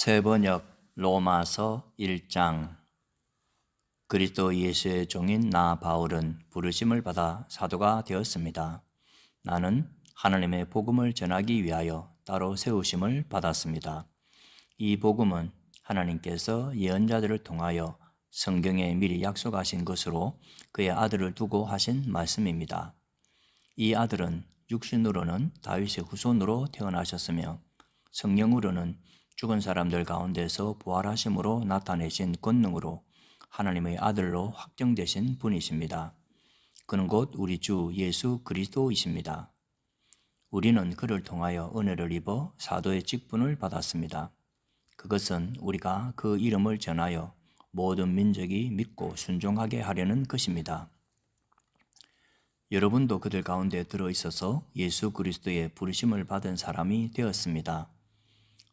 새번역 로마서 1장. 그리스도 예수의 종인 나 바울은 부르심을 받아 사도가 되었습니다. 나는 하나님의 복음을 전하기 위하여 따로 세우심을 받았습니다. 이 복음은 하나님께서 예언자들을 통하여 성경에 미리 약속하신 것으로 그의 아들을 두고 하신 말씀입니다. 이 아들은 육신으로는 다윗의 후손으로 태어나셨으며 성령으로는 죽은 사람들 가운데서 부활하심으로 나타내신 권능으로 하나님의 아들로 확정되신 분이십니다. 그는 곧 우리 주 예수 그리스도이십니다. 우리는 그를 통하여 은혜를 입어 사도의 직분을 받았습니다. 그것은 우리가 그 이름을 전하여 모든 민족이 믿고 순종하게 하려는 것입니다. 여러분도 그들 가운데 들어있어서 예수 그리스도의 부르심을 받은 사람이 되었습니다.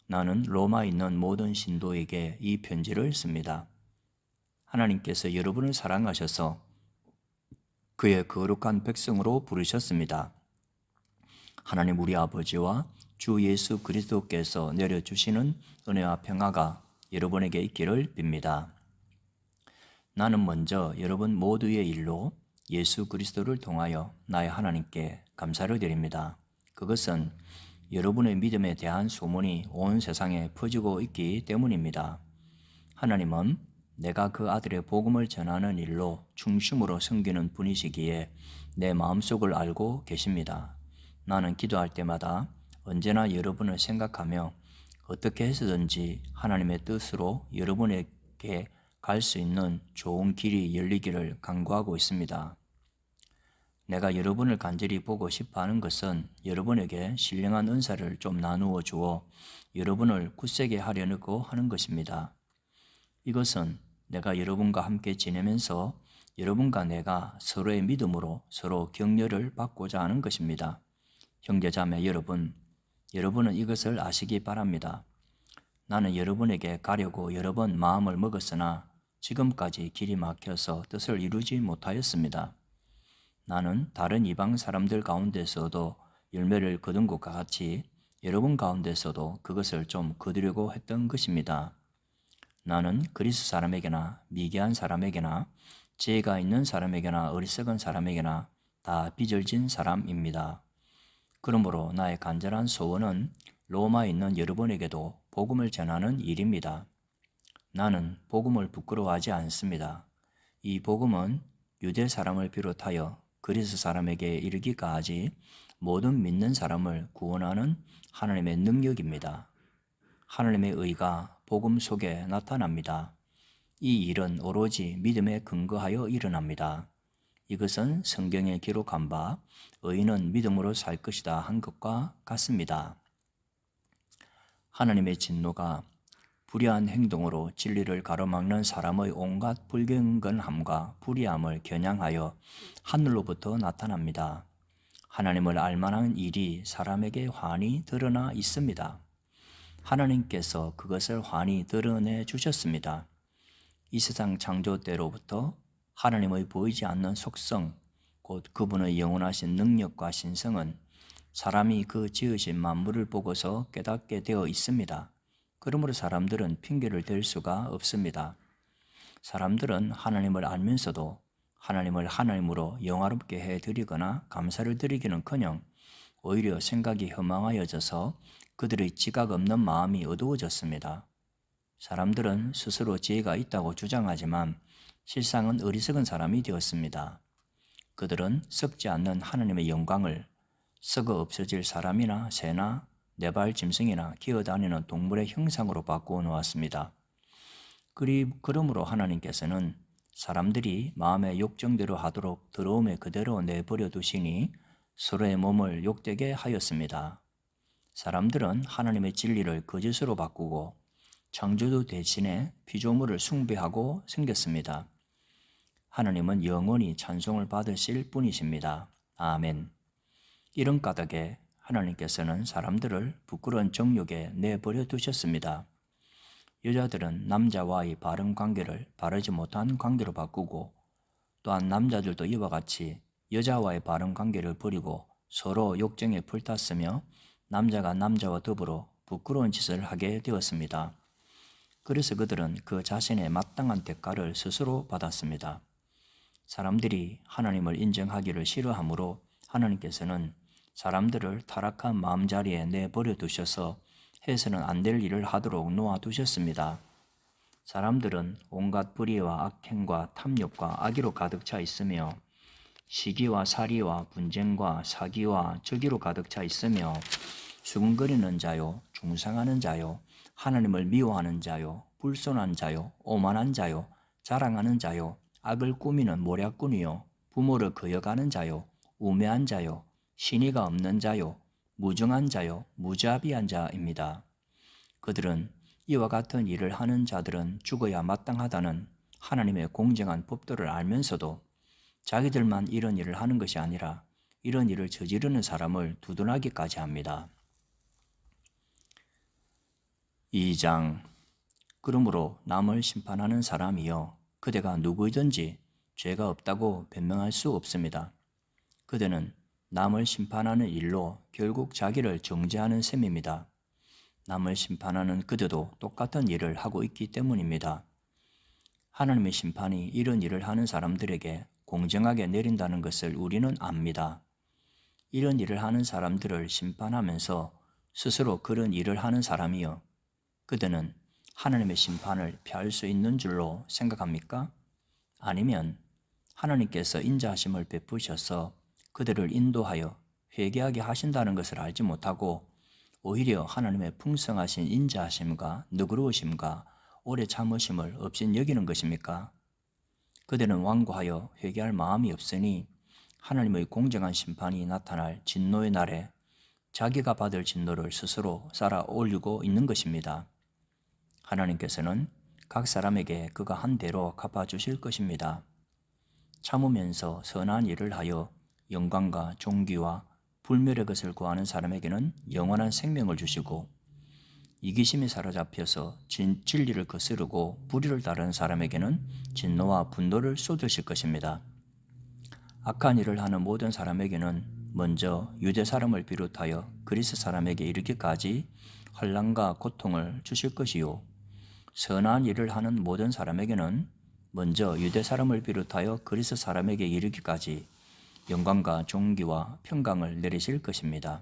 나는 로마에 있는 모든 신도에게 이 편지를 씁니다. 하나님께서 여러분을 사랑하셔서 그의 거룩한 백성으로 부르셨습니다. 하나님 우리 아버지와 주 예수 그리스도께서 내려주시는 은혜와 평화가 여러분에게 있기를 빕니다. 나는 먼저 여러분 모두의 일로 예수 그리스도를 통하여 나의 하나님께 감사를 드립니다. 그것은 여러분의 믿음에 대한 소문이 온 세상에 퍼지고 있기 때문입니다. 하나님은 내가 그 아들의 복음을 전하는 일로 중심으로 섬기는 분이시기에 내 마음속을 알고 계십니다. 나는 기도할 때마다 언제나 여러분을 생각하며 어떻게 해서든지 하나님의 뜻으로 여러분에게 갈 수 있는 좋은 길이 열리기를 간구하고 있습니다. 내가 여러분을 간절히 보고 싶어 하는 것은 여러분에게 신령한 은사를 좀 나누어 주어 여러분을 굳세게 하려고 하는 것입니다. 이것은 내가 여러분과 함께 지내면서 여러분과 내가 서로의 믿음으로 서로 격려를 받고자 하는 것입니다. 형제자매 여러분, 여러분은 이것을 아시기 바랍니다. 나는 여러분에게 가려고 여러 번 마음을 먹었으나 지금까지 길이 막혀서 뜻을 이루지 못하였습니다. 나는 다른 이방 사람들 가운데서도 열매를 거둔 것과 같이 여러분 가운데서도 그것을 좀 거두려고 했던 것입니다. 나는 그리스 사람에게나 미개한 사람에게나 지혜가 있는 사람에게나 어리석은 사람에게나 다 빚을 사람입니다. 그러므로 나의 간절한 소원은 로마에 있는 여러분에게도 복음을 전하는 일입니다. 나는 복음을 부끄러워하지 않습니다. 이 복음은 유대 사람을 비롯하여 그리스 사람에게 이르기까지 모든 믿는 사람을 구원하는 하나님의 능력입니다. 하나님의 의가 복음 속에 나타납니다. 이 일은 오로지 믿음에 근거하여 일어납니다. 이것은 성경에 기록한 바 의인은 믿음으로 살 것이다 한 것과 같습니다. 하나님의 진노가 불의한 행동으로 진리를 가로막는 사람의 온갖 불경건함과 불의함을 겨냥하여 하늘로부터 나타납니다. 하나님을 알만한 일이 사람에게 환히 드러나 있습니다. 하나님께서 그것을 환히 드러내 주셨습니다. 이 세상 창조 때로부터 하나님의 보이지 않는 속성, 곧 그분의 영원하신 능력과 신성은 사람이 그 지으신 만물을 보고서 깨닫게 되어 있습니다. 그러므로 사람들은 핑계를 댈 수가 없습니다. 사람들은 하나님을 알면서도 하나님을 하나님으로 영화롭게 해드리거나 감사를 드리기는커녕 오히려 생각이 허망하여져서 그들의 지각 없는 마음이 어두워졌습니다. 사람들은 스스로 지혜가 있다고 주장하지만 실상은 어리석은 사람이 되었습니다. 그들은 썩지 않는 하나님의 영광을 썩어 없어질 사람이나 새나 네발 짐승이나 기어다니는 동물의 형상으로 바꾸어 놓았습니다. 그러므로 하나님께서는 사람들이 마음의 욕정대로 하도록 더러움에 그대로 내버려 두시니 서로의 몸을 욕되게 하였습니다. 사람들은 하나님의 진리를 거짓으로 바꾸고 창조주 대신에 피조물을 숭배하고 생겼습니다. 하나님은 영원히 찬송을 받으실 분이십니다. 아멘. 이런 까닭에 하나님께서는 사람들을 부끄러운 정욕에 내버려 두셨습니다. 여자들은 남자와의 바른 관계를 바르지 못한 관계로 바꾸고 또한 남자들도 이와 같이 여자와의 바른 관계를 버리고 서로 욕정에 불탔으며 남자가 남자와 더불어 부끄러운 짓을 하게 되었습니다. 그래서 그들은 그 자신의 마땅한 대가를 스스로 받았습니다. 사람들이 하나님을 인정하기를 싫어하므로 하나님께서는 사람들을 타락한 마음자리에 내버려 두셔서 해서는 안 될 일을 하도록 놓아두셨습니다. 사람들은 온갖 불의와 악행과 탐욕과 악의로 가득 차 있으며 시기와 살이와 분쟁과 사기와 적의로 가득 차 있으며 수군거리는 자요, 중상하는 자요, 하나님을 미워하는 자요, 불손한 자요, 오만한 자요, 자랑하는 자요, 악을 꾸미는 모략꾼이요, 부모를 거역하는 자요, 우매한 자요, 신의가 없는 자요, 무정한 자요, 무자비한 자입니다. 그들은 이와 같은 일을 하는 자들은 죽어야 마땅하다는 하나님의 공정한 법도를 알면서도 자기들만 이런 일을 하는 것이 아니라 이런 일을 저지르는 사람을 두둔하기까지 합니다. 2장. 그러므로 남을 심판하는 사람이여 그대가 누구이든지 죄가 없다고 변명할 수 없습니다. 그대는 남을 심판하는 일로 결국 자기를 정죄하는 셈입니다. 남을 심판하는 그대도 똑같은 일을 하고 있기 때문입니다. 하나님의 심판이 이런 일을 하는 사람들에게 공정하게 내린다는 것을 우리는 압니다. 이런 일을 하는 사람들을 심판하면서 스스로 그런 일을 하는 사람이여 그대는 하나님의 심판을 피할 수 있는 줄로 생각합니까? 아니면 하나님께서 인자하심을 베푸셔서 그들을 인도하여 회개하게 하신다는 것을 알지 못하고 오히려 하나님의 풍성하신 인자하심과 너그러우심과 오래 참으심을 없인 여기는 것입니까? 그들은 완고하여 회개할 마음이 없으니 하나님의 공정한 심판이 나타날 진노의 날에 자기가 받을 진노를 스스로 쌓아 올리고 있는 것입니다. 하나님께서는 각 사람에게 그가 한 대로 갚아주실 것입니다. 참으면서 선한 일을 하여 영광과 존귀와 불멸의 것을 구하는 사람에게는 영원한 생명을 주시고 이기심에 사로잡혀서 진리를 거스르고 불의를 따르는 사람에게는 진노와 분노를 쏟으실 것입니다. 악한 일을 하는 모든 사람에게는 먼저 유대 사람을 비롯하여 그리스 사람에게 이르기까지 환난과 고통을 주실 것이요 선한 일을 하는 모든 사람에게는 먼저 유대 사람을 비롯하여 그리스 사람에게 이르기까지 영광과 존귀와 평강을 내리실 것입니다.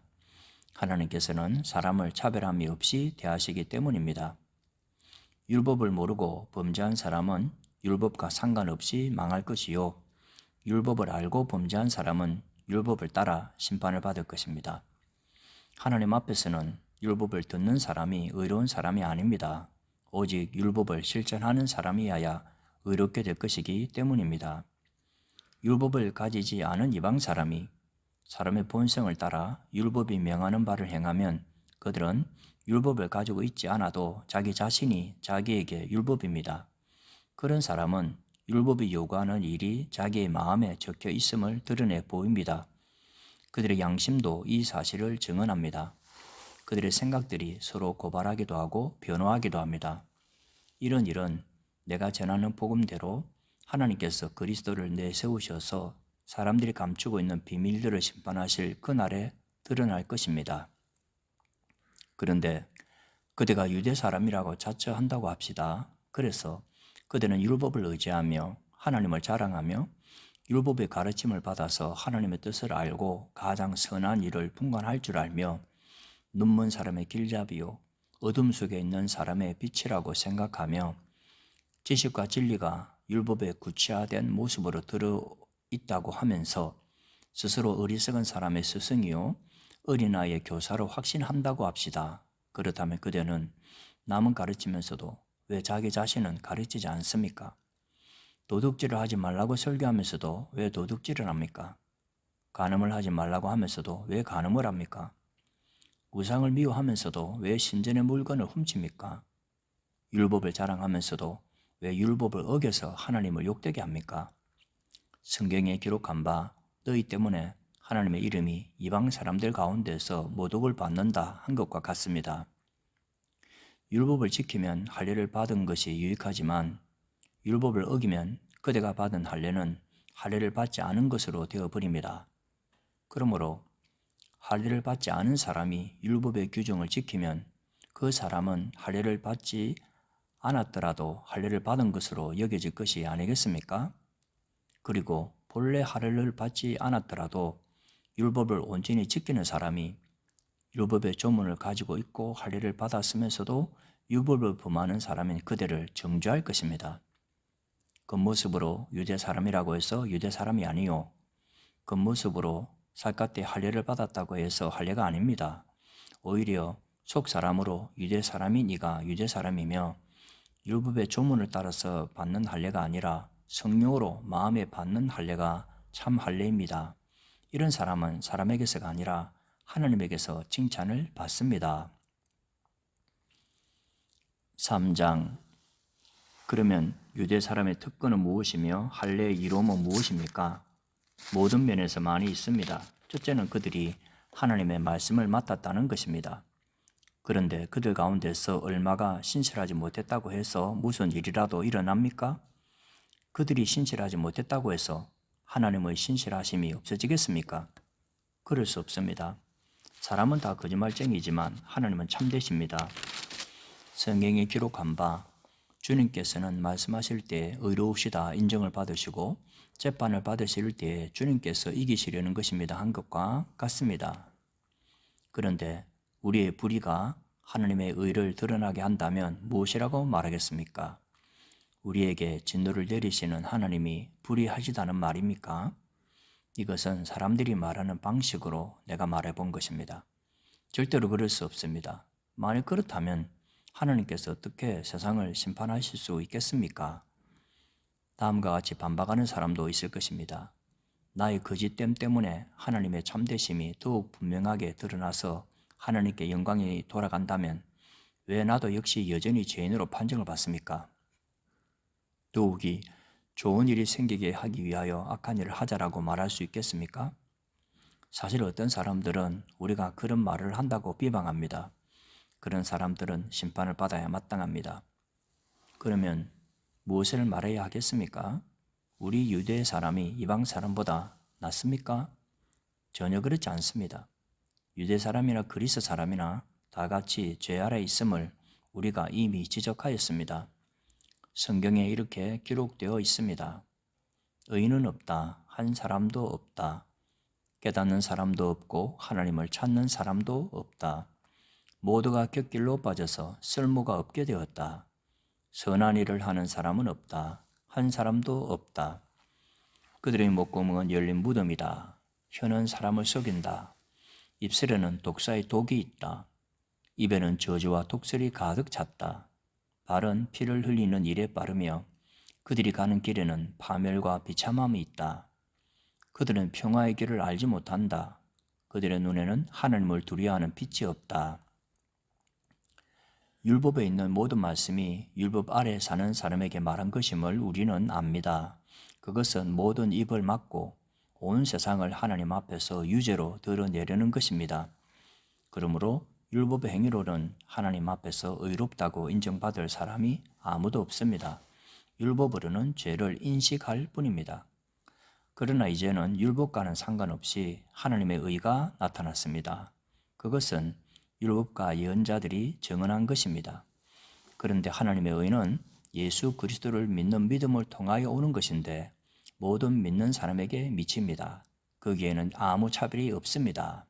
하나님께서는 사람을 차별함이 없이 대하시기 때문입니다. 율법을 모르고 범죄한 사람은 율법과 상관없이 망할 것이요 율법을 알고 범죄한 사람은 율법을 따라 심판을 받을 것입니다. 하나님 앞에서는 율법을 듣는 사람이 의로운 사람이 아닙니다. 오직 율법을 실천하는 사람이어야 의롭게 될 것이기 때문입니다. 율법을 가지지 않은 이방 사람이 사람의 본성을 따라 율법이 명하는 바를 행하면 그들은 율법을 가지고 있지 않아도 자기 자신이 자기에게 율법입니다. 그런 사람은 율법이 요구하는 일이 자기의 마음에 적혀 있음을 드러내 보입니다. 그들의 양심도 이 사실을 증언합니다. 그들의 생각들이 서로 고발하기도 하고 변호하기도 합니다. 이런 일은 내가 전하는 복음대로 하나님께서 그리스도를 내세우셔서 사람들이 감추고 있는 비밀들을 심판하실 그날에 드러날 것입니다. 그런데 그대가 유대 사람이라고 자처한다고 합시다. 그래서 그들은 율법을 의지하며 하나님을 자랑하며 율법의 가르침을 받아서 하나님의 뜻을 알고 가장 선한 일을 분간할 줄 알며 눈먼 사람의 길잡이요 어둠 속에 있는 사람의 빛이라고 생각하며 지식과 진리가 율법에 구체화된 모습으로 들어있다고 하면서 스스로 어리석은 사람의 스승이요 어린아이의 교사로 확신한다고 합시다. 그렇다면 그대는 남은 가르치면서도 왜 자기 자신은 가르치지 않습니까? 도둑질을 하지 말라고 설교하면서도 왜 도둑질을 합니까? 간음을 하지 말라고 하면서도 왜 간음을 합니까? 우상을 미워하면서도 왜 신전의 물건을 훔칩니까? 율법을 자랑하면서도 왜 율법을 어겨서 하나님을 욕되게 합니까? 성경에 기록한 바 너희 때문에 하나님의 이름이 이방 사람들 가운데서 모독을 받는다 한 것과 같습니다. 율법을 지키면 할례를 받은 것이 유익하지만 율법을 어기면 그대가 받은 할례는 할례를 받지 않은 것으로 되어버립니다. 그러므로 할례를 받지 않은 사람이 율법의 규정을 지키면 그 사람은 할례를 받지 않았더라도 할례를 받은 것으로 여겨질 것이 아니겠습니까? 그리고 본래 할례를 받지 않았더라도 율법을 온전히 지키는 사람이 율법의 조문을 가지고 있고 할례를 받았으면서도 율법을 범하는 사람인 그대를 정죄할 것입니다. 겉모습으로 유대 사람이라고 해서 유대 사람이 아니요, 겉모습으로 살갗대 할례를 받았다고 해서 할례가 아닙니다. 오히려 속 사람으로 유대 사람인 이가 유대 사람이며 율법의 조문을 따라서 받는 할례가 아니라 성령으로 마음에 받는 할례가 참 할례입니다. 이런 사람은 사람에게서가 아니라 하나님에게서 칭찬을 받습니다. 3장. 그러면 유대 사람의 특권은 무엇이며 할례의 이로움은 무엇입니까? 모든 면에서 많이 있습니다. 첫째는 그들이 하나님의 말씀을 맡았다는 것입니다. 그런데 그들 가운데서 얼마가 신실하지 못했다고 해서 무슨 일이라도 일어납니까? 그들이 신실하지 못했다고 해서 하나님의 신실하심이 없어지겠습니까? 그럴 수 없습니다. 사람은 다 거짓말쟁이지만 하나님은 참되십니다. 성경에 기록한 바 주님께서는 말씀하실 때 의로우시다 인정을 받으시고 재판을 받으실 때 주님께서 이기시려는 것입니다 한 것과 같습니다. 그런데 우리의 불의가 하나님의 의를 드러나게 한다면 무엇이라고 말하겠습니까? 우리에게 진노를 내리시는 하나님이 불의하시다는 말입니까? 이것은 사람들이 말하는 방식으로 내가 말해본 것입니다. 절대로 그럴 수 없습니다. 만일 그렇다면 하나님께서 어떻게 세상을 심판하실 수 있겠습니까? 다음과 같이 반박하는 사람도 있을 것입니다. 나의 거짓됨 때문에 하나님의 참되심이 더욱 분명하게 드러나서 하나님께 영광이 돌아간다면 왜 나도 역시 여전히 죄인으로 판정을 받습니까? 더욱이 좋은 일이 생기게 하기 위하여 악한 일을 하자라고 말할 수 있겠습니까? 사실 어떤 사람들은 우리가 그런 말을 한다고 비방합니다. 그런 사람들은 심판을 받아야 마땅합니다. 그러면 무엇을 말해야 하겠습니까? 우리 유대 사람이 이방 사람보다 낫습니까? 전혀 그렇지 않습니다. 유대 사람이나 그리스 사람이나 다 같이 죄 아래 있음을 우리가 이미 지적하였습니다. 성경에 이렇게 기록되어 있습니다. 의인은 없다. 한 사람도 없다. 깨닫는 사람도 없고 하나님을 찾는 사람도 없다. 모두가 곁길로 빠져서 쓸모가 없게 되었다. 선한 일을 하는 사람은 없다. 한 사람도 없다. 그들의 목구멍은 열린 무덤이다. 혀는 사람을 속인다. 입술에는 독사의 독이 있다. 입에는 저주와 독설이 가득 찼다. 발은 피를 흘리는 일에 빠르며 그들이 가는 길에는 파멸과 비참함이 있다. 그들은 평화의 길을 알지 못한다. 그들의 눈에는 하나님을 두려워하는 빛이 없다. 율법에 있는 모든 말씀이 율법 아래 사는 사람에게 말한 것임을 우리는 압니다. 그것은 모든 입을 막고 온 세상을 하나님 앞에서 유죄로 드러내려는 것입니다. 그러므로 율법의 행위로는 하나님 앞에서 의롭다고 인정받을 사람이 아무도 없습니다. 율법으로는 죄를 인식할 뿐입니다. 그러나 이제는 율법과는 상관없이 하나님의 의가 나타났습니다. 그것은 율법과 예언자들이 증언한 것입니다. 그런데 하나님의 의는 예수 그리스도를 믿는 믿음을 통하여 오는 것인데 모든 믿는 사람에게 미칩니다. 거기에는 아무 차별이 없습니다.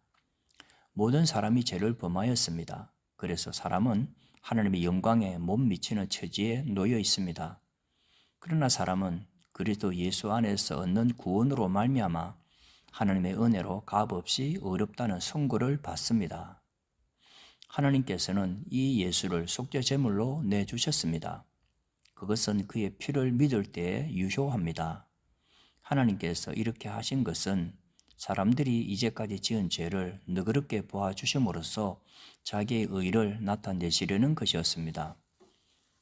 모든 사람이 죄를 범하였습니다. 그래서 사람은 하나님의 영광에 못 미치는 처지에 놓여 있습니다. 그러나 사람은 그리스도 예수 안에서 얻는 구원으로 말미암아 하나님의 은혜로 값없이 의롭다는 선고를 받습니다. 하나님께서는 이 예수를 속죄 제물로 내주셨습니다. 그것은 그의 피를 믿을 때에 유효합니다. 하나님께서 이렇게 하신 것은 사람들이 이제까지 지은 죄를 너그럽게 보아주심으로써 자기의 의를 나타내시려는 것이었습니다.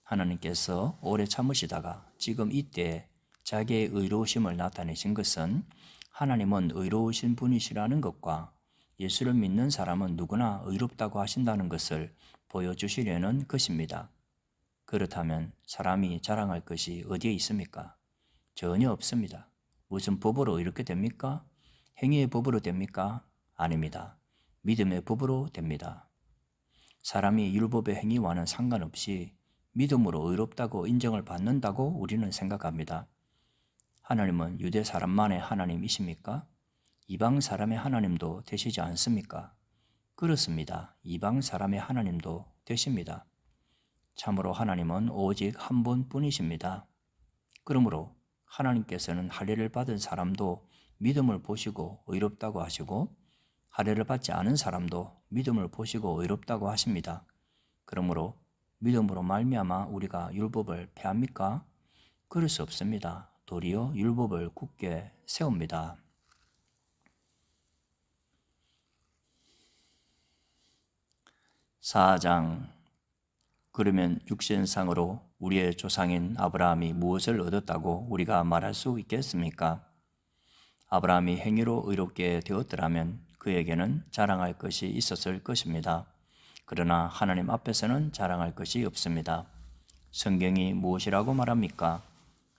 하나님께서 오래 참으시다가 지금 이때 자기의 의로우심을 나타내신 것은 하나님은 의로우신 분이시라는 것과 예수를 믿는 사람은 누구나 의롭다고 하신다는 것을 보여주시려는 것입니다. 그렇다면 사람이 자랑할 것이 어디에 있습니까? 전혀 없습니다. 무슨 법으로 이렇게 됩니까? 행위의 법으로 됩니까? 아닙니다. 믿음의 법으로 됩니다. 사람이 율법의 행위와는 상관없이 믿음으로 의롭다고 인정을 받는다고 우리는 생각합니다. 하나님은 유대 사람만의 하나님이십니까? 이방 사람의 하나님도 되시지 않습니까? 그렇습니다. 이방 사람의 하나님도 되십니다. 참으로 하나님은 오직 한 분뿐이십니다. 그러므로 하나님께서는 할례를 받은 사람도 믿음을 보시고 의롭다고 하시고 할례를 받지 않은 사람도 믿음을 보시고 의롭다고 하십니다. 그러므로 믿음으로 말미암아 우리가 율법을 폐합니까? 그럴 수 없습니다. 도리어 율법을 굳게 세웁니다. 4장. 그러면 육신상으로 우리의 조상인 아브라함이 무엇을 얻었다고 우리가 말할 수 있겠습니까? 아브라함이 행위로 의롭게 되었더라면 그에게는 자랑할 것이 있었을 것입니다. 그러나 하나님 앞에서는 자랑할 것이 없습니다. 성경이 무엇이라고 말합니까?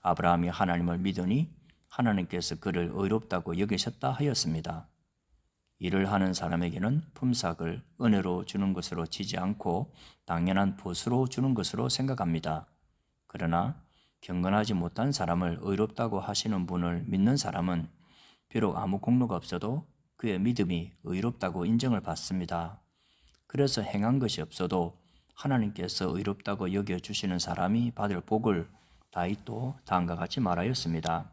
아브라함이 하나님을 믿으니 하나님께서 그를 의롭다고 여기셨다 하였습니다. 일을 하는 사람에게는 품삯을 은혜로 주는 것으로 치지 않고 당연한 보수로 주는 것으로 생각합니다. 그러나 경건하지 못한 사람을 의롭다고 하시는 분을 믿는 사람은 비록 아무 공로가 없어도 그의 믿음이 의롭다고 인정을 받습니다. 그래서 행한 것이 없어도 하나님께서 의롭다고 여겨주시는 사람이 받을 복을 다윗도 다음과 같이 말하였습니다.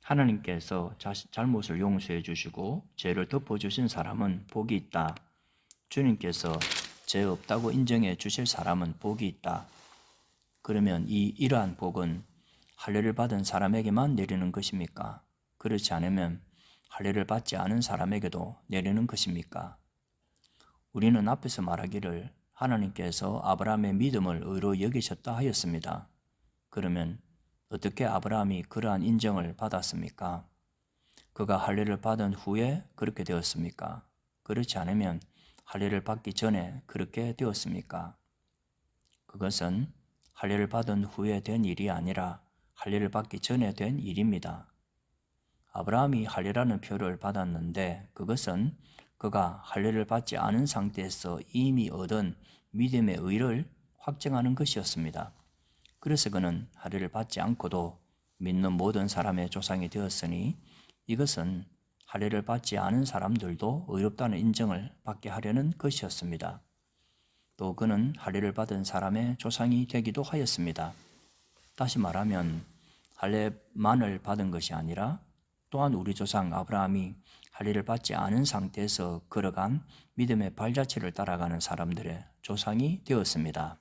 하나님께서 잘못을 용서해 주시고 죄를 덮어주신 사람은 복이 있다. 주님께서 죄 없다고 인정해 주실 사람은 복이 있다. 그러면 이러한 복은 할례를 받은 사람에게만 내리는 것입니까? 그렇지 않으면 할례를 받지 않은 사람에게도 내리는 것입니까? 우리는 앞에서 말하기를 하나님께서 아브라함의 믿음을 의로 여기셨다 하였습니다. 그러면 어떻게 아브라함이 그러한 인정을 받았습니까? 그가 할례를 받은 후에 그렇게 되었습니까? 그렇지 않으면 할례를 받기 전에 그렇게 되었습니까? 그것은 할례를 받은 후에 된 일이 아니라 할례를 받기 전에 된 일입니다. 아브라함이 할례라는 표를 받았는데 그것은 그가 할례를 받지 않은 상태에서 이미 얻은 믿음의 의를 확증하는 것이었습니다. 그래서 그는 할례를 받지 않고도 믿는 모든 사람의 조상이 되었으니 이것은 할례를 받지 않은 사람들도 의롭다는 인정을 받게 하려는 것이었습니다. 또 그는 할례를 받은 사람의 조상이 되기도 하였습니다. 다시 말하면 할례만을 받은 것이 아니라 또한 우리 조상 아브라함이 할례를 받지 않은 상태에서 걸어간 믿음의 발자취를 따라가는 사람들의 조상이 되었습니다.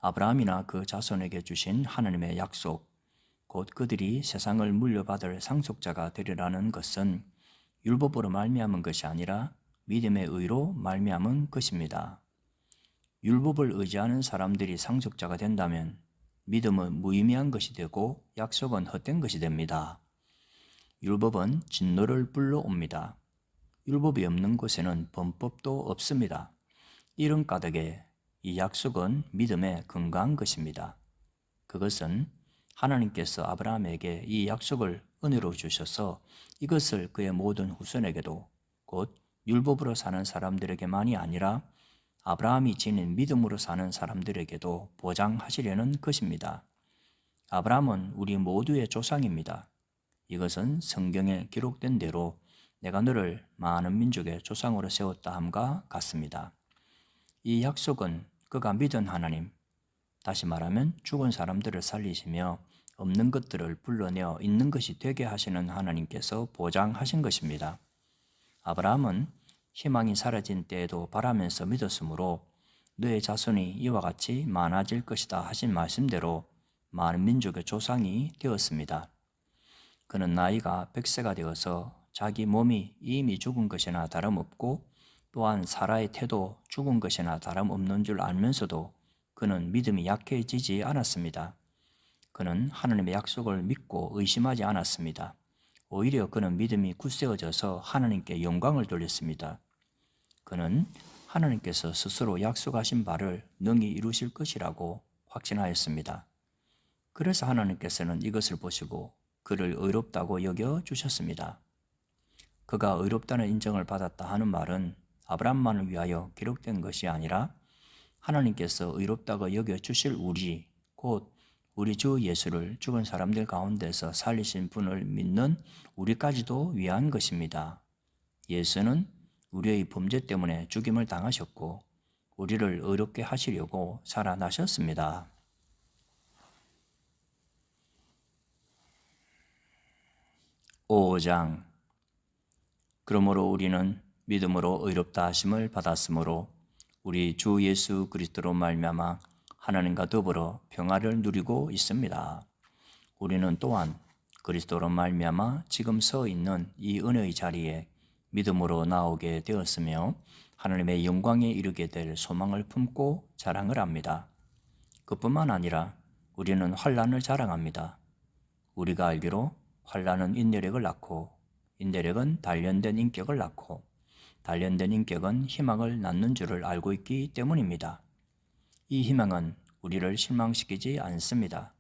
아브라함이나 그 자손에게 주신 하나님의 약속, 곧 그들이 세상을 물려받을 상속자가 되리라는 것은 율법으로 말미암은 것이 아니라 믿음의 의로 말미암은 것입니다. 율법을 의지하는 사람들이 상속자가 된다면 믿음은 무의미한 것이 되고 약속은 헛된 것이 됩니다. 율법은 진노를 불러옵니다. 율법이 없는 곳에는 범법도 없습니다. 이런 까닭에 이 약속은 믿음에 근거한 것입니다. 그것은 하나님께서 아브라함에게 이 약속을 은혜로 주셔서 이것을 그의 모든 후손에게도 곧 율법으로 사는 사람들에게만이 아니라 아브라함이 지닌 믿음으로 사는 사람들에게도 보장하시려는 것입니다. 아브라함은 우리 모두의 조상입니다. 이것은 성경에 기록된 대로 내가 너를 많은 민족의 조상으로 세웠다 함과 같습니다. 이 약속은 그가 믿은 하나님, 다시 말하면 죽은 사람들을 살리시며 없는 것들을 불러내어 있는 것이 되게 하시는 하나님께서 보장하신 것입니다. 아브라함은 희망이 사라진 때에도 바라면서 믿었으므로 너의 자손이 이와 같이 많아질 것이다 하신 말씀대로 많은 민족의 조상이 되었습니다. 그는 나이가 100세가 되어서 자기 몸이 이미 죽은 것이나 다름없고 또한 사라의 태도 죽은 것이나 다름없는 줄 알면서도 그는 믿음이 약해지지 않았습니다. 그는 하나님의 약속을 믿고 의심하지 않았습니다. 오히려 그는 믿음이 굳세어져서 하나님께 영광을 돌렸습니다. 그는 하나님께서 스스로 약속하신 바를 능히 이루실 것이라고 확신하였습니다. 그래서 하나님께서는 이것을 보시고 그를 의롭다고 여겨주셨습니다. 그가 의롭다는 인정을 받았다 하는 말은 아브라함만을 위하여 기록된 것이 아니라 하나님께서 의롭다고 여겨 주실 곧 우리 주 예수를 죽은 사람들 가운데서 살리신 분을 믿는 우리까지도 위한 것입니다. 예수는 우리의 범죄 때문에 죽임을 당하셨고 우리를 의롭게 하시려고 살아나셨습니다. 5장. 그러므로 우리는 믿음으로 의롭다 하심을 받았으므로 우리 주 예수 그리스도로 말미암아 하나님과 더불어 평화를 누리고 있습니다. 우리는 또한 그리스도로 말미암아 지금 서 있는 이 은혜의 자리에 믿음으로 나오게 되었으며 하나님의 영광에 이르게 될 소망을 품고 자랑을 합니다. 그뿐만 아니라 우리는 환난을 자랑합니다. 우리가 알기로 환난은 인내력을 낳고 인내력은 단련된 인격을 낳고 단련된 인격은 희망을 낳는 줄을 알고 있기 때문입니다. 이 희망은 우리를 실망시키지 않습니다.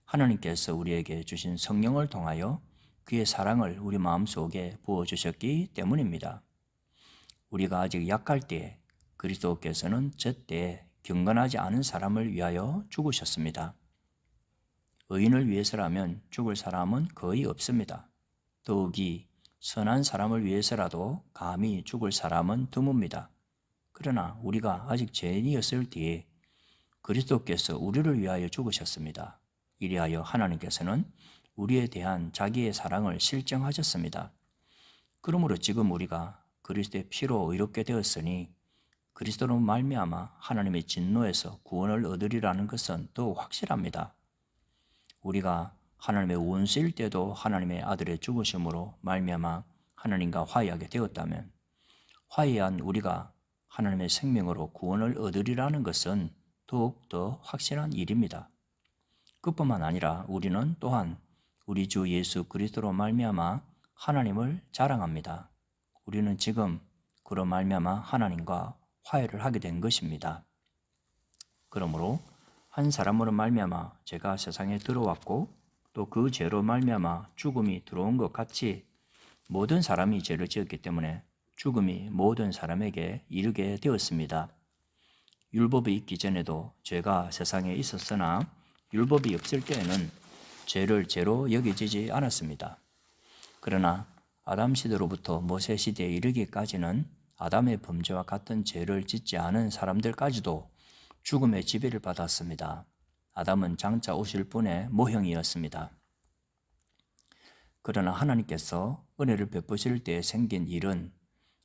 하나님께서 우리에게 주신 성령을 통하여 그의 사랑을 우리 마음속에 부어주셨기 때문입니다. 우리가 아직 약할 때에 그리스도께서는 저때에 경건하지 않은 사람을 위하여 죽으셨습니다. 의인을 위해서라면 죽을 사람은 거의 없습니다. 더욱이 선한 사람을 위해서라도 감히 죽을 사람은 드뭅니다. 그러나 우리가 아직 죄인이었을 때에 그리스도께서 우리를 위하여 죽으셨습니다. 이리하여 하나님께서는 우리에 대한 자기의 사랑을 실정하셨습니다. 그러므로 지금 우리가 그리스도의 피로 의롭게 되었으니 그리스도로 말미암아 하나님의 진노에서 구원을 얻으리라는 것은 더욱 확실합니다. 우리가 하나님의 원수일 때도 하나님의 아들의 죽으심으로 말미암아 하나님과 화해하게 되었다면 화해한 우리가 하나님의 생명으로 구원을 얻으리라는 것은 더욱더 확실한 일입니다. 그뿐만 아니라 우리는 또한 우리 주 예수 그리스도로 말미암아 하나님을 자랑합니다. 우리는 지금 그로 말미암아 하나님과 화해를 하게 된 것입니다. 그러므로 한 사람으로 말미암아 죄가 세상에 들어왔고 또 그 죄로 말미암아 죽음이 들어온 것 같이 모든 사람이 죄를 지었기 때문에 죽음이 모든 사람에게 이르게 되었습니다. 율법이 있기 전에도 죄가 세상에 있었으나 율법이 없을 때에는 죄를 죄로 여겨지지 않았습니다. 그러나 아담 시대로부터 모세 시대에 이르기까지는 아담의 범죄와 같은 죄를 짓지 않은 사람들까지도 죽음의 지배를 받았습니다. 아담은 장차 오실 분의 모형이었습니다. 그러나 하나님께서 은혜를 베푸실 때 생긴 일은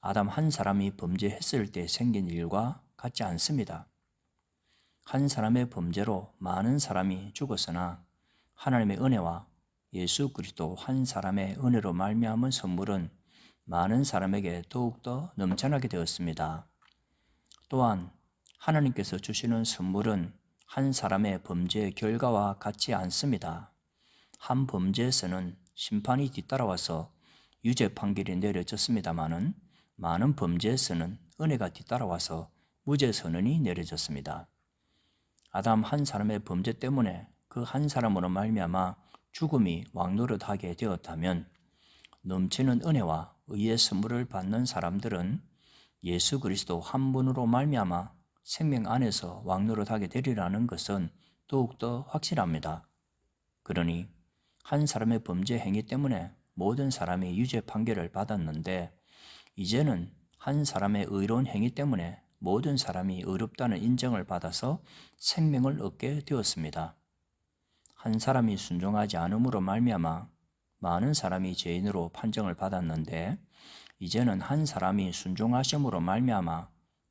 아담 한 사람이 범죄했을 때 생긴 일과 같지 않습니다. 한 사람의 범죄로 많은 사람이 죽었으나 하나님의 은혜와 예수 그리스도 한 사람의 은혜로 말미암은 선물은 많은 사람에게 더욱더 넘쳐나게 되었습니다. 또한 하나님께서 주시는 선물은 한 사람의 범죄의 결과와 같지 않습니다. 한 범죄에서는 심판이 뒤따라와서 유죄 판결이 내려졌습니다마는 많은 범죄에서는 은혜가 뒤따라와서 무죄 선언이 내려졌습니다. 아담 한 사람의 범죄 때문에 그 한 사람으로 말미암아 죽음이 왕노릇하게 되었다면 넘치는 은혜와 의의 선물을 받는 사람들은 예수 그리스도 한 분으로 말미암아 생명 안에서 왕노릇하게 되리라는 것은 더욱더 확실합니다. 그러니 한 사람의 범죄 행위 때문에 모든 사람이 유죄 판결을 받았는데 이제는 한 사람의 의로운 행위 때문에 모든 사람이 의롭다는 인정을 받아서 생명을 얻게 되었습니다. 한 사람이 순종하지 않음으로 말미암아 많은 사람이 죄인으로 판정을 받았는데 이제는 한 사람이 순종하심으로 말미암아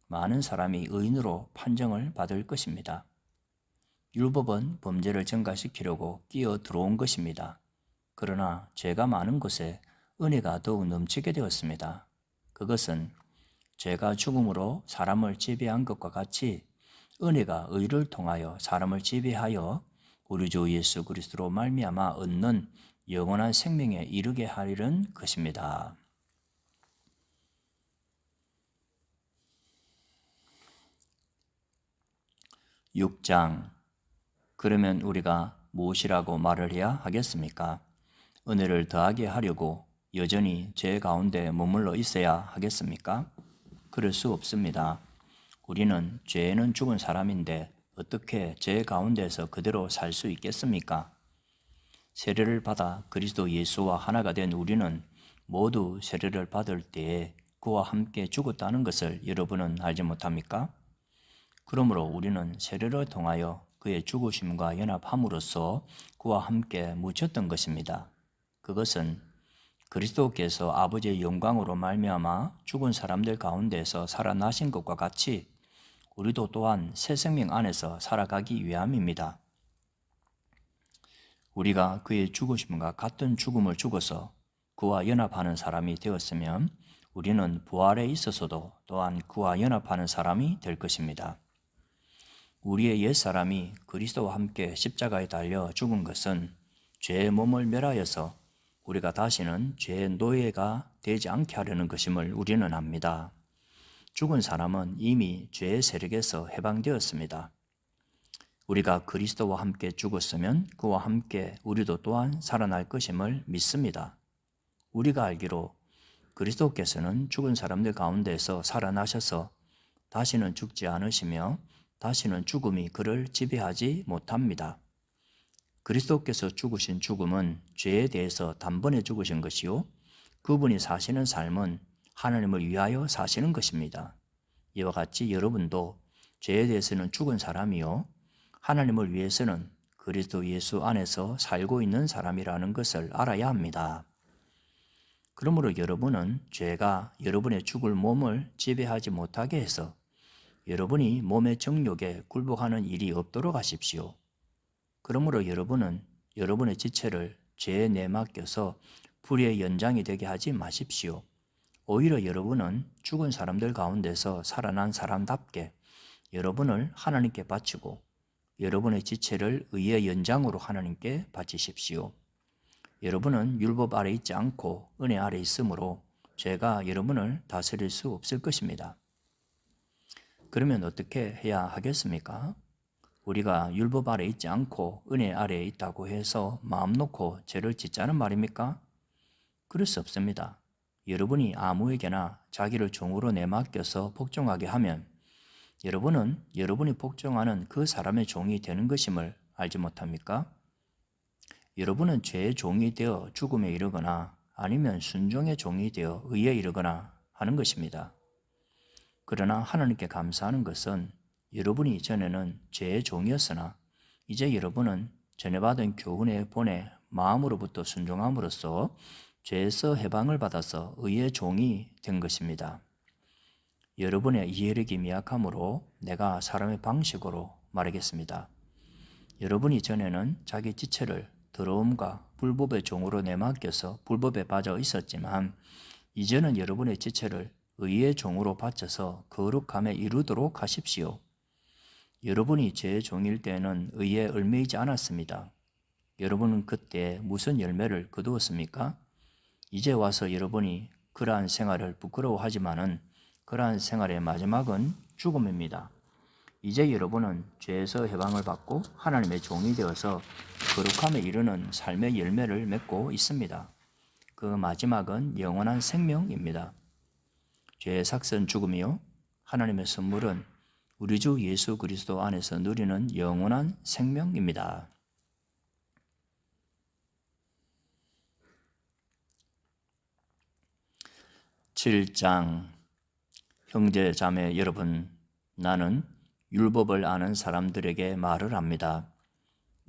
많은 사람이 의인으로 판정을 받을 것입니다. 율법은 범죄를 증가시키려고 끼어 들어온 것입니다. 그러나 죄가 많은 곳에 은혜가 더욱 넘치게 되었습니다. 그것은 죄가 죽음으로 사람을 지배한 것과 같이 은혜가 의를 통하여 사람을 지배하여 우리 주 예수 그리스도로 말미암아 얻는 영원한 생명에 이르게 하리는 것입니다. 6장. 그러면 우리가 무엇이라고 말을 해야 하겠습니까? 은혜를 더하게 하려고 여전히 죄 가운데 머물러 있어야 하겠습니까? 그럴 수 없습니다. 우리는 죄에는 죽은 사람인데 어떻게 죄 가운데서 그대로 살 수 있겠습니까? 세례를 받아 그리스도 예수와 하나가 된 우리는 모두 세례를 받을 때에 그와 함께 죽었다는 것을 여러분은 알지 못합니까? 그러므로 우리는 세례를 통하여 그의 죽으심과 연합함으로써 그와 함께 묻혔던 것입니다. 그것은 그리스도께서 아버지의 영광으로 말미암아 죽은 사람들 가운데서 살아나신 것과 같이 우리도 또한 새 생명 안에서 살아가기 위함입니다. 우리가 그의 죽으심과 같은 죽음을 죽어서 그와 연합하는 사람이 되었으면 우리는 부활에 있어서도 또한 그와 연합하는 사람이 될 것입니다. 우리의 옛사람이 그리스도와 함께 십자가에 달려 죽은 것은 죄의 몸을 멸하여서 우리가 다시는 죄의 노예가 되지 않게 하려는 것임을 우리는 압니다. 죽은 사람은 이미 죄의 세력에서 해방되었습니다. 우리가 그리스도와 함께 죽었으면 그와 함께 우리도 또한 살아날 것임을 믿습니다. 우리가 알기로 그리스도께서는 죽은 사람들 가운데서 살아나셔서 다시는 죽지 않으시며 다시는 죽음이 그를 지배하지 못합니다. 그리스도께서 죽으신 죽음은 죄에 대해서 단번에 죽으신 것이요, 그분이 사시는 삶은 하나님을 위하여 사시는 것입니다. 이와 같이 여러분도 죄에 대해서는 죽은 사람이요, 하나님을 위해서는 그리스도 예수 안에서 살고 있는 사람이라는 것을 알아야 합니다. 그러므로 여러분은 죄가 여러분의 죽을 몸을 지배하지 못하게 해서 여러분이 몸의 정욕에 굴복하는 일이 없도록 하십시오. 그러므로 여러분은 여러분의 지체를 죄에 내맡겨서 불의의 연장이 되게 하지 마십시오. 오히려 여러분은 죽은 사람들 가운데서 살아난 사람답게 여러분을 하나님께 바치고 여러분의 지체를 의의 연장으로 하나님께 바치십시오. 여러분은 율법 아래 있지 않고 은혜 아래 있으므로 죄가 여러분을 다스릴 수 없을 것입니다. 그러면 어떻게 해야 하겠습니까? 우리가 율법 아래 있지 않고 은혜 아래에 있다고 해서 마음 놓고 죄를 짓자는 말입니까? 그럴 수 없습니다. 여러분이 아무에게나 자기를 종으로 내맡겨서 복종하게 하면 여러분은 여러분이 복종하는 그 사람의 종이 되는 것임을 알지 못합니까? 여러분은 죄의 종이 되어 죽음에 이르거나 아니면 순종의 종이 되어 의에 이르거나 하는 것입니다. 그러나 하나님께 감사하는 것은 여러분이 이전에는 죄의 종이었으나 이제 여러분은 전에 받은 교훈의 본에 마음으로부터 순종함으로써 죄에서 해방을 받아서 의의 종이 된 것입니다. 여러분의 이해력이 미약하므로 내가 사람의 방식으로 말하겠습니다. 여러분이 전에는 자기 지체를 더러움과 불법의 종으로 내맡겨서 불법에 빠져 있었지만 이제는 여러분의 지체를 의의 종으로 바쳐서 거룩함에 이르도록 하십시오. 여러분이 죄의 종일 때에는 의에 얽매이지 않았습니다. 여러분은 그때 무슨 열매를 거두었습니까? 이제 와서 여러분이 그러한 생활을 부끄러워하지만은 그러한 생활의 마지막은 죽음입니다. 이제 여러분은 죄에서 해방을 받고 하나님의 종이 되어서 거룩함에 이르는 삶의 열매를 맺고 있습니다. 그 마지막은 영원한 생명입니다. 죄의 삭선 죽음이요, 하나님의 선물은 우리 주 예수 그리스도 안에서 누리는 영원한 생명입니다. (7장) 형제 자매 여러분, 나는 율법을 아는 사람들에게 말을 합니다.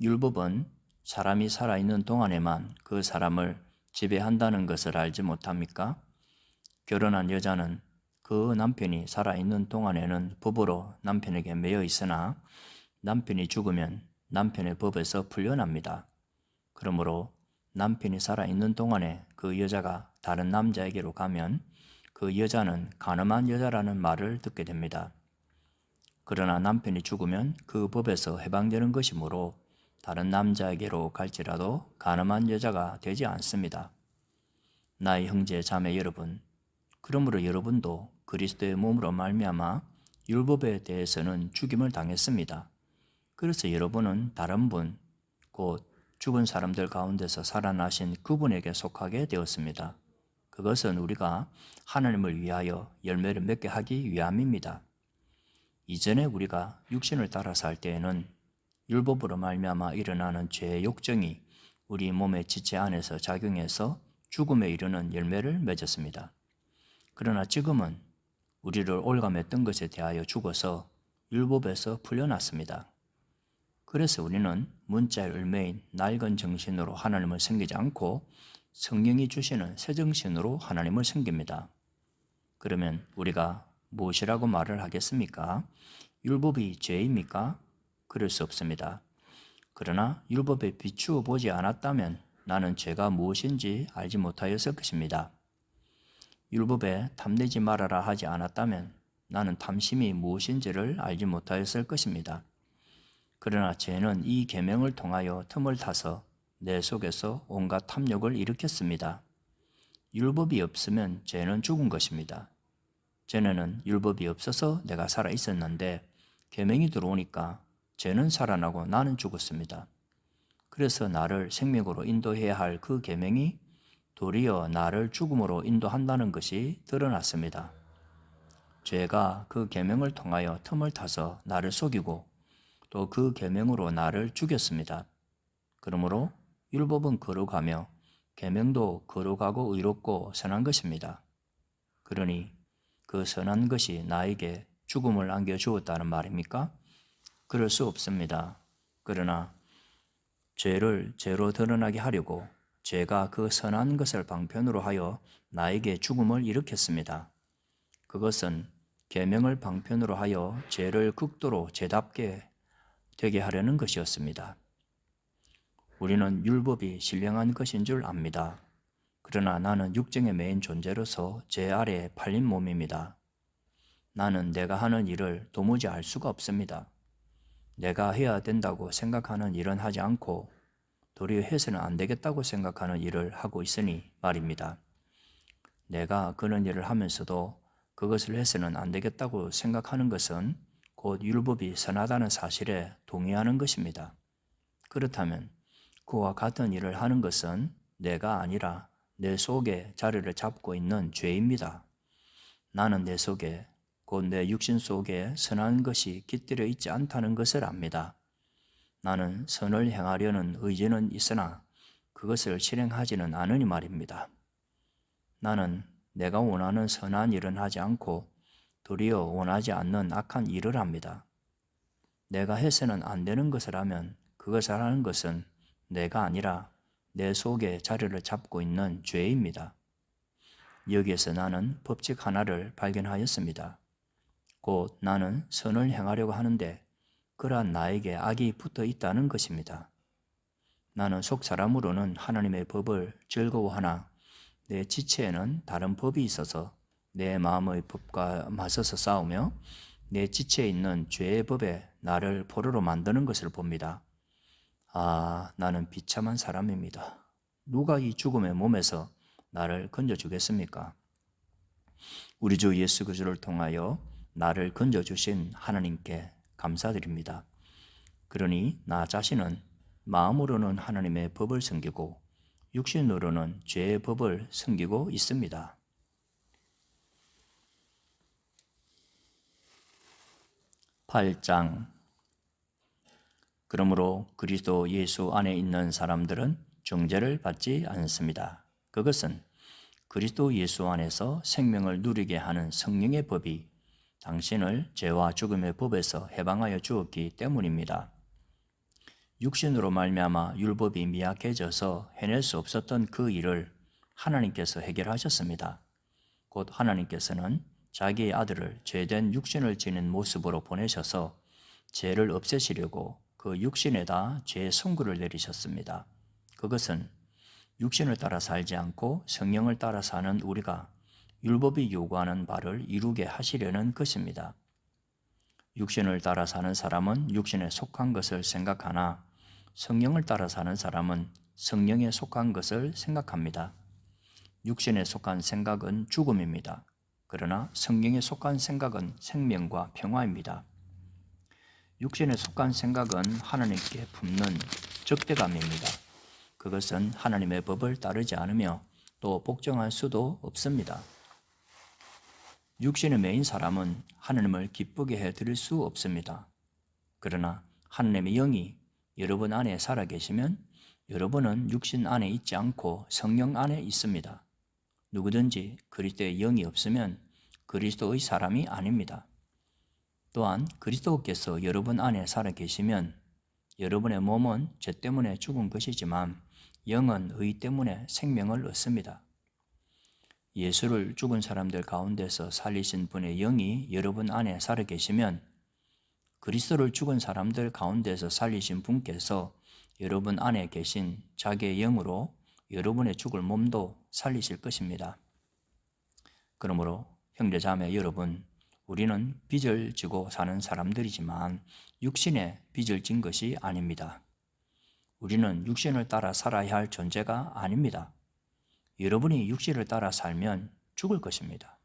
율법은 사람이 살아있는 동안에만 그 사람을 지배한다는 것을 알지 못합니까? 결혼한 여자는 그 남편이 살아있는 동안에는 법으로 남편에게 매여 있으나 남편이 죽으면 남편의 법에서 풀려납니다. 그러므로 남편이 살아있는 동안에 그 여자가 다른 남자에게로 가면 그 여자는 간음한 여자라는 말을 듣게 됩니다. 그러나 남편이 죽으면 그 법에서 해방되는 것이므로 다른 남자에게로 갈지라도 간음한 여자가 되지 않습니다. 나의 형제 자매 여러분, 그러므로 여러분도 그리스도의 몸으로 말미암아 율법에 대해서는 죽임을 당했습니다. 그래서 여러분은 다른 분, 곧 죽은 사람들 가운데서 살아나신 그분에게 속하게 되었습니다. 그것은 우리가 하나님을 위하여 열매를 맺게 하기 위함입니다. 이전에 우리가 육신을 따라 살 때에는 율법으로 말미암아 일어나는 죄의 욕정이 우리 몸의 지체 안에서 작용해서 죽음에 이르는 열매를 맺었습니다. 그러나 지금은 우리를 올감했던 것에 대하여 죽어서 율법에서 풀려났습니다. 그래서 우리는 문자의 열매인 낡은 정신으로 하나님을 섬기지 않고 성령이 주시는 새 정신으로 하나님을 섬깁니다. 그러면 우리가 무엇이라고 말을 하겠습니까? 율법이 죄입니까? 그럴 수 없습니다. 그러나 율법에 비추어 보지 않았다면 나는 죄가 무엇인지 알지 못하였을 것입니다. 율법에 탐내지 말아라 하지 않았다면 나는 탐심이 무엇인지를 알지 못하였을 것입니다. 그러나 죄는 이 계명을 통하여 틈을 타서 내 속에서 온갖 탐욕을 일으켰습니다. 율법이 없으면 죄는 죽은 것입니다. 전에는 율법이 없어서 내가 살아 있었는데 계명이 들어오니까 죄는 살아나고 나는 죽었습니다. 그래서 나를 생명으로 인도해야 할 그 계명이 도리어 나를 죽음으로 인도한다는 것이 드러났습니다. 죄가 그 계명을 통하여 틈을 타서 나를 속이고 또 그 계명으로 나를 죽였습니다. 그러므로 율법은 거룩하며 계명도 거룩하고 의롭고 선한 것입니다. 그러니 그 선한 것이 나에게 죽음을 안겨주었다는 말입니까? 그럴 수 없습니다. 그러나 죄를 죄로 드러나게 하려고 죄가 그 선한 것을 방편으로 하여 나에게 죽음을 일으켰습니다. 그것은 계명을 방편으로 하여 죄를 극도로 죄답게 되게 하려는 것이었습니다. 우리는 율법이 신령한 것인 줄 압니다. 그러나 나는 육정에 매인 존재로서 죄 아래에 팔린 몸입니다. 나는 내가 하는 일을 도무지 알 수가 없습니다. 내가 해야 된다고 생각하는 일은 하지 않고 도리어 해서는 안 되겠다고 생각하는 일을 하고 있으니 말입니다. 내가 그런 일을 하면서도 그것을 해서는 안 되겠다고 생각하는 것은 곧 율법이 선하다는 사실에 동의하는 것입니다. 그렇다면 그와 같은 일을 하는 것은 내가 아니라 내 속에 자리를 잡고 있는 죄입니다. 나는 내 속에 곧 내 육신 속에 선한 것이 깃들여 있지 않다는 것을 압니다. 나는 선을 행하려는 의지는 있으나 그것을 실행하지는 않으니 말입니다. 나는 내가 원하는 선한 일은 하지 않고 도리어 원하지 않는 악한 일을 합니다. 내가 해서는 안 되는 것을 하면 그것을 하는 것은 내가 아니라 내 속에 자리를 잡고 있는 죄입니다. 여기에서 나는 법칙 하나를 발견하였습니다. 곧 나는 선을 행하려고 하는데 그러한 나에게 악이 붙어 있다는 것입니다. 나는 속 사람으로는 하나님의 법을 즐거워하나 내 지체에는 다른 법이 있어서 내 마음의 법과 맞서서 싸우며 내 지체에 있는 죄의 법에 나를 포로로 만드는 것을 봅니다. 아, 나는 비참한 사람입니다. 누가 이 죽음의 몸에서 나를 건져주겠습니까? 우리 주 예수 그리스도를 통하여 나를 건져주신 하나님께 감사드립니다. 그러니 나 자신은 마음으로는 하나님의 법을 섬기고 육신으로는 죄의 법을 섬기고 있습니다. 8장. 그러므로 그리스도 예수 안에 있는 사람들은 정죄를 받지 않습니다. 그것은 그리스도 예수 안에서 생명을 누리게 하는 성령의 법이 당신을 죄와 죽음의 법에서 해방하여 주었기 때문입니다. 육신으로 말미암아 율법이 미약해져서 해낼 수 없었던 그 일을 하나님께서 해결하셨습니다. 곧 하나님께서는 자기의 아들을 죄된 육신을 지닌 모습으로 보내셔서 죄를 없애시려고 그 육신에다 죄의 선고를 내리셨습니다. 그것은 육신을 따라 살지 않고 성령을 따라 사는 우리가 율법이 요구하는 바를 이루게 하시려는 것입니다. 육신을 따라 사는 사람은 육신에 속한 것을 생각하나 성령을 따라 사는 사람은 성령에 속한 것을 생각합니다. 육신에 속한 생각은 죽음입니다. 그러나 성령에 속한 생각은 생명과 평화입니다. 육신에 속한 생각은 하나님께 품는 적대감입니다. 그것은 하나님의 법을 따르지 않으며 또 복종할 수도 없습니다. 육신의 매인 사람은 하나님을 기쁘게 해드릴 수 없습니다. 그러나 하나님의 영이 여러분 안에 살아계시면 여러분은 육신 안에 있지 않고 성령 안에 있습니다. 누구든지 그리스도의 영이 없으면 그리스도의 사람이 아닙니다. 또한 그리스도께서 여러분 안에 살아계시면 여러분의 몸은 죄 때문에 죽은 것이지만 영은 의 때문에 생명을 얻습니다. 예수를 죽은 사람들 가운데서 살리신 분의 영이 여러분 안에 살아계시면 그리스도를 죽은 사람들 가운데서 살리신 분께서 여러분 안에 계신 자기의 영으로 여러분의 죽을 몸도 살리실 것입니다. 그러므로 형제자매 여러분, 우리는 빚을 지고 사는 사람들이지만 육신에 빚을 진 것이 아닙니다. 우리는 육신을 따라 살아야 할 존재가 아닙니다. 여러분이 육신을 따라 살면 죽을 것입니다.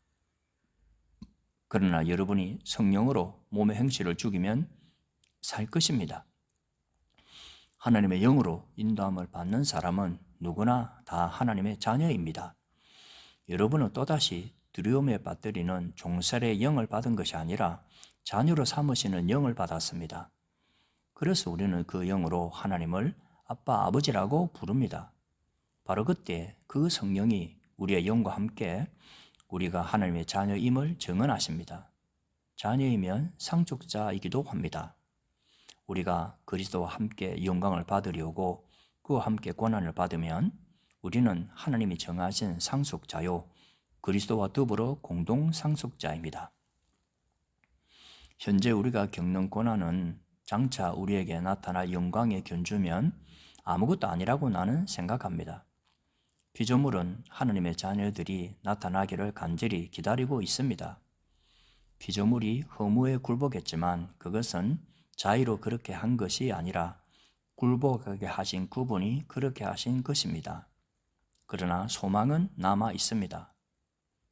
그러나 여러분이 성령으로 몸의 행실을 죽이면 살 것입니다. 하나님의 영으로 인도함을 받는 사람은 누구나 다 하나님의 자녀입니다. 여러분은 또다시 두려움에 빠뜨리는 종살의 영을 받은 것이 아니라 자녀로 삼으시는 영을 받았습니다. 그래서 우리는 그 영으로 하나님을 아빠, 아버지라고 부릅니다. 바로 그때 그 성령이 우리의 영과 함께 우리가 하나님의 자녀임을 증언하십니다. 자녀이면 상속자이기도 합니다. 우리가 그리스도와 함께 영광을 받으려고 그와 함께 고난을 받으면 우리는 하나님이 정하신 상속자요 그리스도와 더불어 공동 상속자입니다. 현재 우리가 겪는 고난은 장차 우리에게 나타날 영광에 견주면 아무것도 아니라고 나는 생각합니다. 피조물은 하나님의 자녀들이 나타나기를 간절히 기다리고 있습니다. 피조물이 허무에 굴복했지만 그것은 자의로 그렇게 한 것이 아니라 굴복하게 하신 그분이 그렇게 하신 것입니다. 그러나 소망은 남아 있습니다.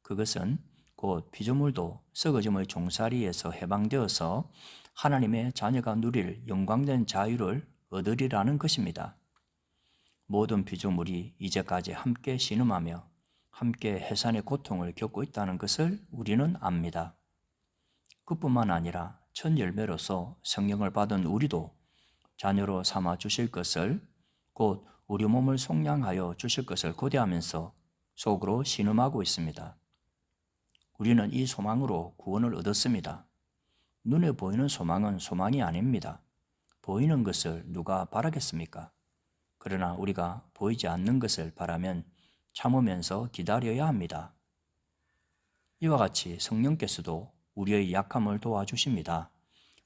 그것은 곧 피조물도 썩어짐의 종살이에서 해방되어서 하나님의 자녀가 누릴 영광된 자유를 얻으리라는 것입니다. 모든 피조물이 이제까지 함께 신음하며 함께 해산의 고통을 겪고 있다는 것을 우리는 압니다. 그뿐만 아니라 첫 열매로서 성령을 받은 우리도 자녀로 삼아 주실 것을 곧 우리 몸을 속량하여 주실 것을 고대하면서 속으로 신음하고 있습니다. 우리는 이 소망으로 구원을 얻었습니다. 눈에 보이는 소망은 소망이 아닙니다. 보이는 것을 누가 바라겠습니까? 그러나 우리가 보이지 않는 것을 바라면 참으면서 기다려야 합니다. 이와 같이 성령께서도 우리의 약함을 도와주십니다.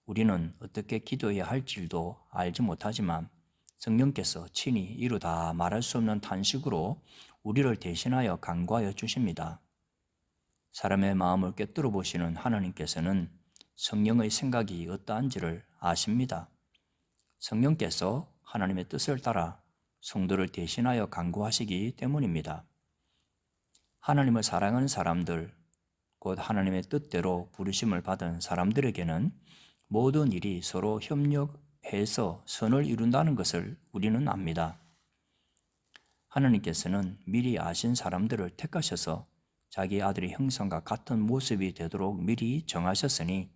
우리는 어떻게 기도해야 할지도 알지 못하지만 성령께서 친히 이루다 말할 수 없는 탄식으로 우리를 대신하여 간구하여 주십니다. 사람의 마음을 꿰뚫어 보시는 하나님께서는 성령의 생각이 어떠한지를 아십니다. 성령께서 하나님의 뜻을 따라 성도를 대신하여 간구하시기 때문입니다. 하나님을 사랑하는 사람들, 곧 하나님의 뜻대로 부르심을 받은 사람들에게는 모든 일이 서로 협력해서 선을 이룬다는 것을 우리는 압니다. 하나님께서는 미리 아신 사람들을 택하셔서 자기 아들의 형상과 같은 모습이 되도록 미리 정하셨으니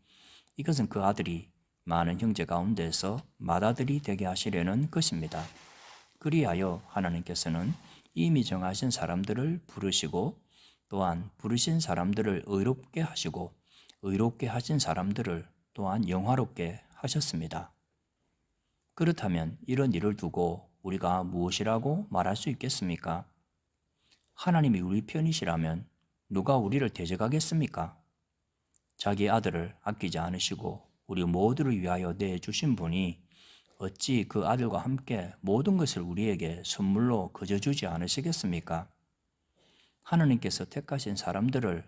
이것은 그 아들이 많은 형제 가운데서 맏아들이 되게 하시려는 것입니다. 그리하여 하나님께서는 이미 정하신 사람들을 부르시고 또한 부르신 사람들을 의롭게 하시고 의롭게 하신 사람들을 또한 영화롭게 하셨습니다. 그렇다면 이런 일을 두고 우리가 무엇이라고 말할 수 있겠습니까? 하나님이 우리 편이시라면 누가 우리를 대적하겠습니까? 자기 아들을 아끼지 않으시고 우리 모두를 위하여 내주신 분이 어찌 그 아들과 함께 모든 것을 우리에게 선물로 거저 주지 않으시겠습니까? 하나님께서 택하신 사람들을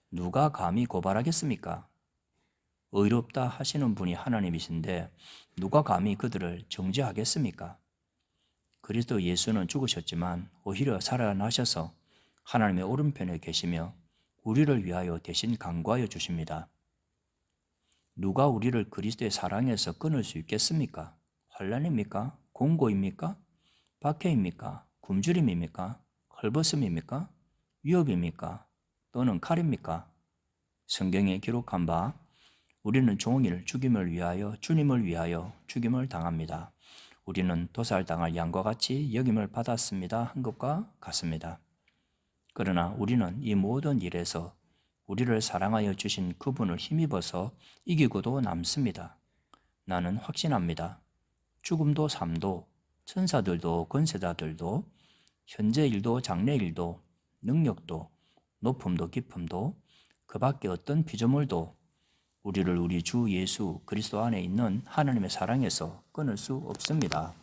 누가 감히 고발하겠습니까? 의롭다 하시는 분이 하나님이신데 누가 감히 그들을 정죄하겠습니까? 그리스도 예수는 죽으셨지만 오히려 살아나셔서 하나님의 오른편에 계시며 우리를 위하여 대신 간구하여 주십니다. 누가 우리를 그리스도의 사랑에서 끊을 수 있겠습니까? 환난입니까? 공고입니까? 박해입니까? 굶주림입니까? 헐벗음입니까? 위협입니까? 또는 칼입니까? 성경에 기록한 바 우리는 종일 죽임을 위하여 주님을 위하여 죽임을 당합니다. 우리는 도살당할 양과 같이 여김을 받았습니다 한 것과 같습니다. 그러나 우리는 이 모든 일에서 우리를 사랑하여 주신 그분을 힘입어서 이기고도 남습니다. 나는 확신합니다. 죽음도 삶도 천사들도 권세자들도 현재 일도 장래 일도 능력도 높음도 깊음도 그 밖에 어떤 피조물도 우리를 우리 주 예수 그리스도 안에 있는 하나님의 사랑에서 끊을 수 없습니다.